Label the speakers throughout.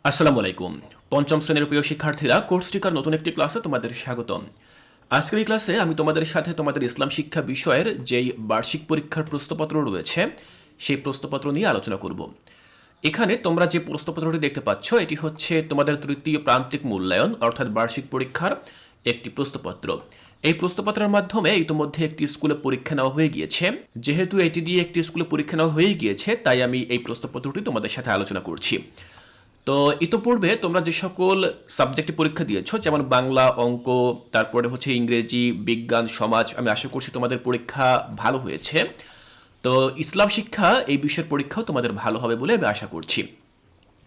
Speaker 1: আসসালামু আলাইকুম। পঞ্চম শ্রেণীর প্রিয় শিক্ষার্থীরা, কোর্স টিকার নতুন একটি ক্লাসে তোমাদের স্বাগতম। আজকের এই ক্লাসে আমি তোমাদের সাথে তোমাদের ইসলাম শিক্ষা বিষয়ের যেই বার্ষিক পরীক্ষার প্রশ্নপত্র রয়েছে সেই প্রশ্নপত্র নিয়ে আলোচনা করব। এখানে তোমরা যে প্রশ্নপত্রটি দেখতে পাচ্ছ এটি হচ্ছে তোমাদের তৃতীয় প্রান্তিক মূল্যায়ন অর্থাৎ বার্ষিক পরীক্ষার একটি প্রশ্নপত্র। এই প্রশ্নপত্রের মাধ্যমে ইতিমধ্যে একটি স্কুলে পরীক্ষা নেওয়া হয়ে গিয়েছে। যেহেতু এটি দিয়ে একটি স্কুলে পরীক্ষা নেওয়া হয়ে গিয়েছে তাই আমি এই প্রশ্নপত্রটি তোমাদের সাথে আলোচনা করছি। তো ইতোপূর্বে তোমরা যে সকল সাবজেক্টে পরীক্ষা দিয়েছো, যেমন বাংলা, অঙ্ক, তারপরে হচ্ছে ইংরেজি, বিজ্ঞান, সমাজ, আমি আশা করছি তোমাদের পরীক্ষা ভালো হয়েছে। তো ইসলাম শিক্ষা এই বিষয়ের পরীক্ষাও তোমাদের ভালো হবে বলে আমি আশা করছি।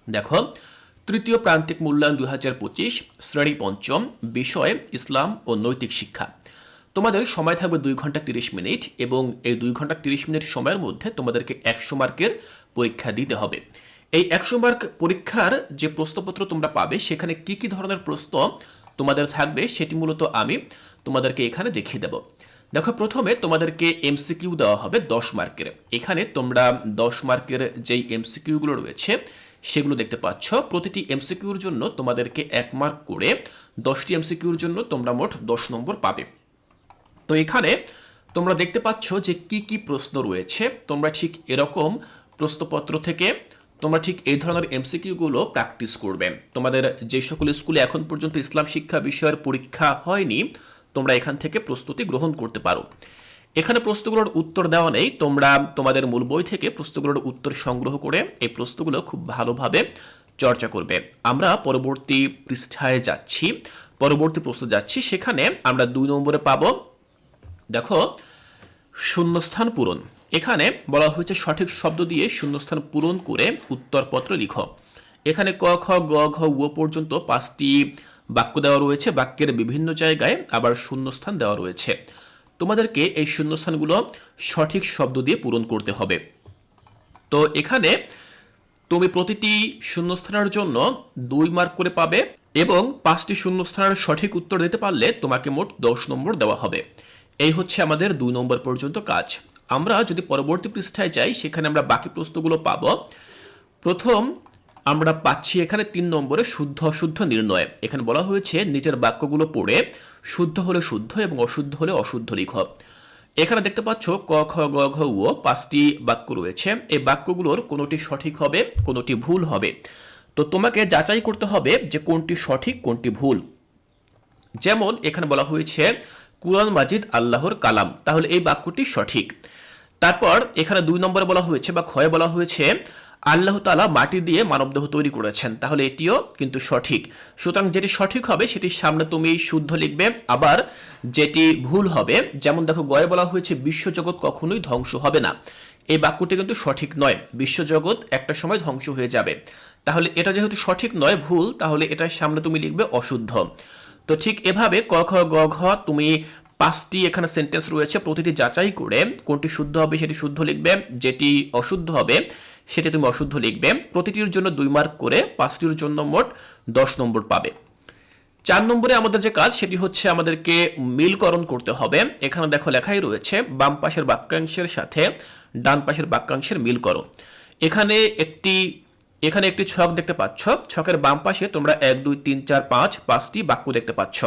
Speaker 1: দেখো, তৃতীয় প্রান্তিক মূল্যায়ন 2025, শ্রেণী পঞ্চম, বিষয় ইসলাম ও নৈতিক শিক্ষা। তোমাদের সময় থাকবে 2 ঘন্টা 30 মিনিট এবং এই 2 ঘন্টা 30 মিনিট সময়ের মধ্যে তোমাদেরকে 100 মার্কের পরীক্ষা দিতে হবে। এই 100 মার্ক পরীক্ষার যে প্রশ্নপত্র তোমরা পাবে সেখানে কি কি ধরনের প্রশ্ন তোমাদের থাকবে সেটি মূলত আমি তোমাদেরকে এখানে দেখিয়ে দেব। দেখো, প্রথমে তোমাদেরকে এমসিকিউ দেওয়া হবে 10 মার্কের। এখানে তোমরা 10 মার্কের যেই এমসিকিউগুলো রয়েছে সেগুলো দেখতে পাচ্ছ। প্রতিটি এমসিকিউর জন্য তোমাদেরকে 1 মার্ক করে 10টি এমসিকিউর জন্য তোমরা মোট 10 নম্বর পাবে। তো এখানে তোমরা দেখতে পাচ্ছ যে কি কি প্রশ্ন রয়েছে। তোমরা ঠিক এরকম প্রশ্নপত্র থেকে তোমরা ঠিক এই ধরনের এমসিকিউগুলো প্র্যাকটিস করবে। তোমাদের যে সকল স্কুলে এখন পর্যন্ত ইসলাম শিক্ষা বিষয়ের পরীক্ষা হয়নি তোমরা এখান থেকে প্রস্তুতি গ্রহণ করতে পারো। এখানে প্রশ্নগুলোর উত্তর দেওয়া নেই, তোমরা তোমাদের মূল বই থেকে প্রশ্নগুলোর উত্তর সংগ্রহ করে এই প্রশ্নগুলো খুব ভালোভাবে চর্চা করবে। আমরা পরবর্তী পৃষ্ঠায় যাচ্ছি, পরবর্তী প্রশ্ন যাচ্ছি। সেখানে আমরা 2 নম্বরে পাবো, দেখো, শূন্যস্থান পূরণ। এখানে বলা হয়েছে সঠিক শব্দ দিয়ে শূন্যস্থান পূরণ করে উত্তরপত্র লিখো। এখানে ক, খ, গ, ঘ, উ পর্যন্ত 5টি বাক্য দেওয়া রয়েছে। বাক্যের বিভিন্ন জায়গায় আবার শূন্যস্থান দেওয়া রয়েছে। তোমাদেরকে এই শূন্যস্থানগুলো সঠিক শব্দ দিয়ে পূরণ করতে হবে। তো এখানে তুমি প্রতিটি শূন্যস্থানের জন্য 2 মার্ক করে পাবে এবং 5টি শূন্যস্থানের সঠিক উত্তর দিতে পারলে তোমাকে মোট 10 নম্বর দেওয়া হবে। এই হচ্ছে আমাদের 2 নম্বর পর্যন্ত কাজ। আমরা যদি পরবর্তী পৃষ্ঠায় যাই সেখানে আমরা বাকি প্রশ্নগুলো পাব। প্রথম আমরা পাচ্ছি এখানে 3 নম্বরে শুদ্ধ অশুদ্ধ নির্ণয়। এখানে বলা হয়েছে নিচের বাক্যগুলো পড়ে শুদ্ধ হলে শুদ্ধ এবং অশুদ্ধ হলে অশুদ্ধ লিখো। এখানে দেখতে পাচ্ছ ক, খ, গ, ঘ, উ 5টি বাক্য রয়েছে। এই বাক্যগুলোর কোনোটি সঠিক হবে, কোনোটি ভুল হবে। তো তোমাকে যাচাই করতে হবে যে কোনটি সঠিক কোনটি ভুল। যেমন এখানে বলা হয়েছে কুরআন মাজিদ আল্লাহর কালাম, তাহলে এই বাক্যটি সঠিক। তারপর এখানে 2 নম্বরে বলা হয়েছে বা ক্ষয়ে বলা হয়েছে আল্লাহ তাআলা মাটি দিয়ে মানবদেহ তৈরি করেছেন, তাহলে এটিও কিন্তু সঠিক। সুতরাং যেটি সঠিক হবে সেটির সামনে তুমি শুদ্ধ লিখবে। আবার যেটি ভুল হবে, যেমন দেখো গয়ে বলা হয়েছে বিশ্বজগৎ কখনোই ধ্বংস হবে না, এই বাক্যটি কিন্তু সঠিক নয়। বিশ্বজগৎ একটা সময় ধ্বংস হয়ে যাবে, তাহলে এটা যেহেতু সঠিক নয়, ভুল, তাহলে এটার সামনে তুমি লিখবে অশুদ্ধ। তো ঠিক এভাবে ক, খ, গ, ঘ তুমি 5টি এখানে সেন্টেন্স রয়েছে, প্রতিটি যাচাই করে কোনটি শুদ্ধ হবে সেটি শুদ্ধ লিখবে, যেটি অশুদ্ধ হবে সেটি তুমি অশুদ্ধ লিখবে। প্রতিটির জন্য 2 মার্ক করে 5টির জন্য মোট 10 নম্বর পাবে। 4 নম্বরে আমাদের যে কাজ সেটি হচ্ছে আমাদেরকে মিলকরণ করতে হবে। এখানে দেখো লেখাই রয়েছে বাম পাশের বাক্যাংশের সাথে ডান পাশের বাক্যাংশের মিল করো। এখানে একটি ছক দেখতে পাচ্ছ। ছকের বাম পাশে তোমরা 1, 2, 3, 4, 5টি বাক্য দেখতে পাচ্ছ।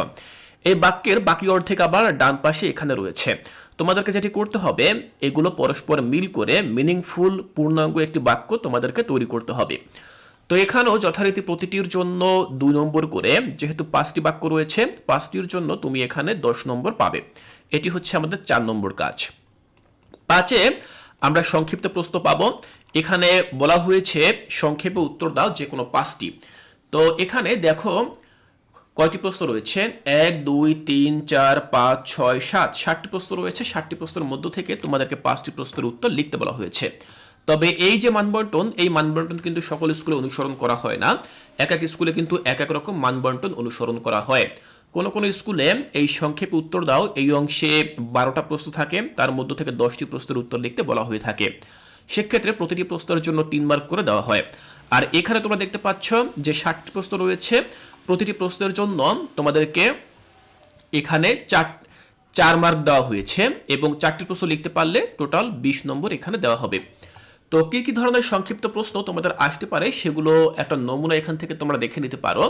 Speaker 1: এই বাক্যের বাকি অর্ধেক আবার ডান পাশে এখানে রয়েছে। তোমাদেরকে যেটি করতে হবে এগুলো পরস্পর মিল করে মিনিংফুল পূর্ণাঙ্গ একটি বাক্য তোমাদেরকে তৈরি করতে হবে। তো এখানেও যথারীতি প্রতিটির জন্য 2 নম্বর করে, যেহেতু 5টি বাক্য রয়েছে 5টির জন্য তুমি এখানে 10 নম্বর পাবে। এটি হচ্ছে আমাদের 4 নম্বর কাজ। 5-এ আমরা সংক্ষিপ্ত প্রশ্ন পাবো। এখানে বলা হয়েছে সংক্ষেপে উত্তর দাও যে কোনো 5টি। তো এখানে দেখো কয়টি প্রশ্ন রয়েছে, 1, 2, 3, 4, 5, 6, 7, 7টি প্রশ্ন রয়েছে। 7টি প্রশ্নের মধ্য থেকে তোমাদেরকে 5টি প্রশ্নের উত্তর লিখতে বলা হয়েছে। তবে এই যে মানবন্টন, এই মানবন্টন কিন্তু সকল স্কুলে অনুসরণ করা হয় না। এক এক স্কুলে কিন্তু এক এক রকম মানবন্টন অনুসরণ করা হয়। কোন কোন স্কুলে এই সংক্ষেপে উত্তর দাও এই অংশে 12টা প্রশ্ন থাকে, তার মধ্য থেকে 10টি প্রশ্নের উত্তর লিখতে বলা হয়ে থাকে। সেক্ষেত্রে প্রতিটি প্রশ্নের জন্য 3 মার্ক করে দেওয়া হয়। আর এখানে তোমরা দেখতে পাচ্ছ যে 7টি প্রশ্ন রয়েছে, প্রতিটি প্রশ্নের জন্য তোমাদেরকে এখানে 4 মার্ক দেওয়া হয়েছে এবং 4টি প্রশ্ন লিখতে পারলে টোটাল 20 নম্বর এখানে দেওয়া হবে। তো কি কি ধরনের সংক্ষিপ্ত প্রশ্ন তোমাদের আসতে পারে সেগুলো একটা নমুনা এখান থেকে তোমরা দেখে নিতে পারো।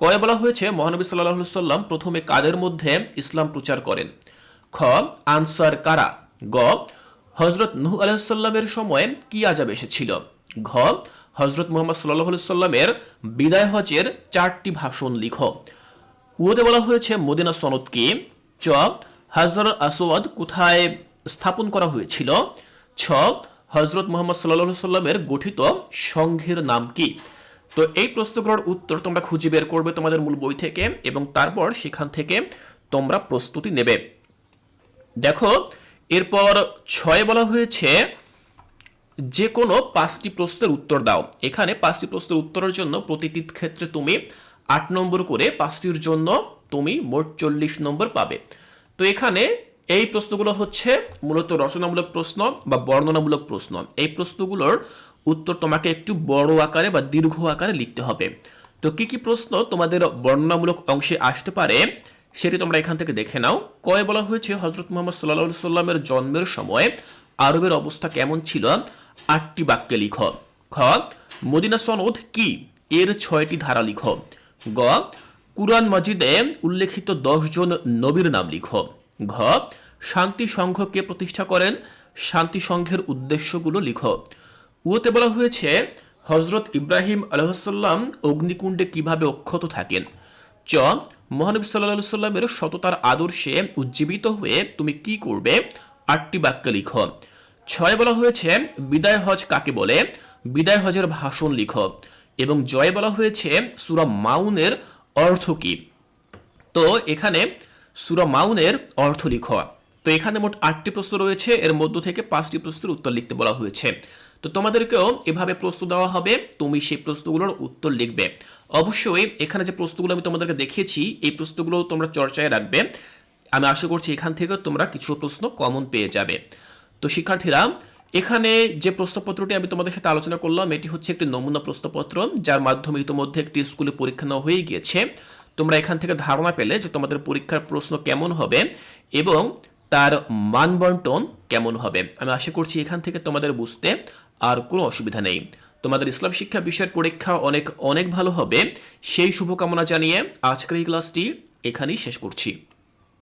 Speaker 1: কয়ে বলা হয়েছে মহানবী সাল্লাল্লাহু সাল্লাম প্রথমে কাদের মধ্যে ইসলাম প্রচার করেন? খ, আনসার কারা? গ, হজরত নূহ আলাইহিস সালামের সময়ে কি আযাব এসেছিল? ঘ, হজরত মুহাম্মদ সাল্লাল্লাহু আলাইহি সাল্লামের বিদায় হজের 4টি ভাষণ লিখো। উতে বলা হয়েছে মদিনা সনদ কি? চ, হাজর আসওয়াদ কোথায় স্থাপন করা হয়েছিল? ছ, হজরত মুহাম্মদ সাল্লাল্লাহু আলাইহি সাল্লামের গঠিত সংঘের নাম কি? তো এই প্রশ্নগুলোর উত্তর তোমরা খুঁজে বের করবে তোমাদের মূল বই থেকে এবং তারপর সেখান থেকে তোমরা প্রস্তুতি নেবে। দেখো, এরপর 6 বলা হয়েছে যে কোনো 5টি প্রশ্নের উত্তর দাও। এখানে 5টি প্রশ্নের উত্তরের জন্য প্রতিটি ক্ষেত্রে তুমি 8 নম্বর করে, 5টির জন্য তুমি মোট 40 নম্বর পাবে। তো এখানে এই প্রশ্নগুলো হচ্ছে মূলত রচনামূলক প্রশ্ন বা বর্ণনামূলক প্রশ্ন। এই প্রশ্নগুলোর উত্তর তোমাকে একটু বড় আকারে বা দীর্ঘ আকারে লিখতে হবে। তো কি কি প্রশ্ন তোমাদের বর্ণনামূলক অংশে আসতে পারে সেটি তোমরা এখান থেকে দেখে নাও। কয়ে বলা হয়েছে হজরত মুহাম্মদ সাল্লাল্লাহু আলাইহি সাল্লামের জন্মের সময় আরবের অবস্থা কেমন ছিল? 8টি বাক্যে লিখো। খ, মদিনা সনদ কি? এর 6টি ধারা লিখো। গ, কুরআন মাজিদে উল্লেখিত 10 জন নবীর নাম লিখো। ঘ, শান্তি সংঘ কে প্রতিষ্ঠা করেন? শান্তি সংঘের উদ্দেশ্যগুলো লিখো। উতে বলা হয়েছে হজরত ইব্রাহিম আলাইহিসসালাম অগ্নিকুণ্ডে কিভাবে অক্ষত থাকেন? চ, মহানবী সাল্লাল্লাহু আলাইহি সাল্লামের সততার আদর্শে উজ্জীবিত হয়ে তুমি কি করবে? 8টি বাক্য লিখো। 6 বলা হয়েছে বিদায় হজ কাকে বলে? বিদায় হজের ভাষণ লিখো। এবং জয় বলা হয়েছে সূরা মাউনের অর্থ কি? তো এখানে সূরা মাউনের অর্থ লিখো। তো এখানে মোট 8টি প্রশ্ন রয়েছে, এর মধ্য থেকে 5টি প্রশ্নের উত্তর লিখতে বলা হয়েছে। তো তোমাদেরকেও এভাবে প্রশ্ন দেওয়া হবে, তুমি সেই প্রশ্নগুলোর উত্তর লিখবে। অবশ্যই এখানে যে প্রশ্নগুলো আমি তোমাদেরকে দেখিয়েছি এই প্রশ্নগুলো তোমরা চর্চায় রাখবে। আমি আশা করছি এখান থেকে তোমরা কিছু প্রশ্ন কমন পেয়ে যাবে। তো শিক্ষার্থীরা, এখানে যে প্রশ্নপত্রটি আমি তোমাদের সাথে আলোচনা করলাম এটি হচ্ছে একটি নমুনা প্রশ্নপত্র, যার মাধ্যমে ইতিমধ্যে একটি স্কুলে পরীক্ষা নেওয়া হয়ে গিয়েছে। তোমরা এখান থেকে ধারণা পেলে যে তোমাদের পরীক্ষার প্রশ্ন কেমন হবে এবং তার মানবন্টন কেমন হবে। আমি আশা করছি এখান থেকে তোমাদের বুঝতে আর কোনো অসুবিধা নেই। তোমাদের ইসলাম শিক্ষা বিষয়ের পরীক্ষা অনেক অনেক ভালো হবে সেই শুভকামনা জানিয়ে আজকের এই ক্লাসটি এখানেই শেষ করছি।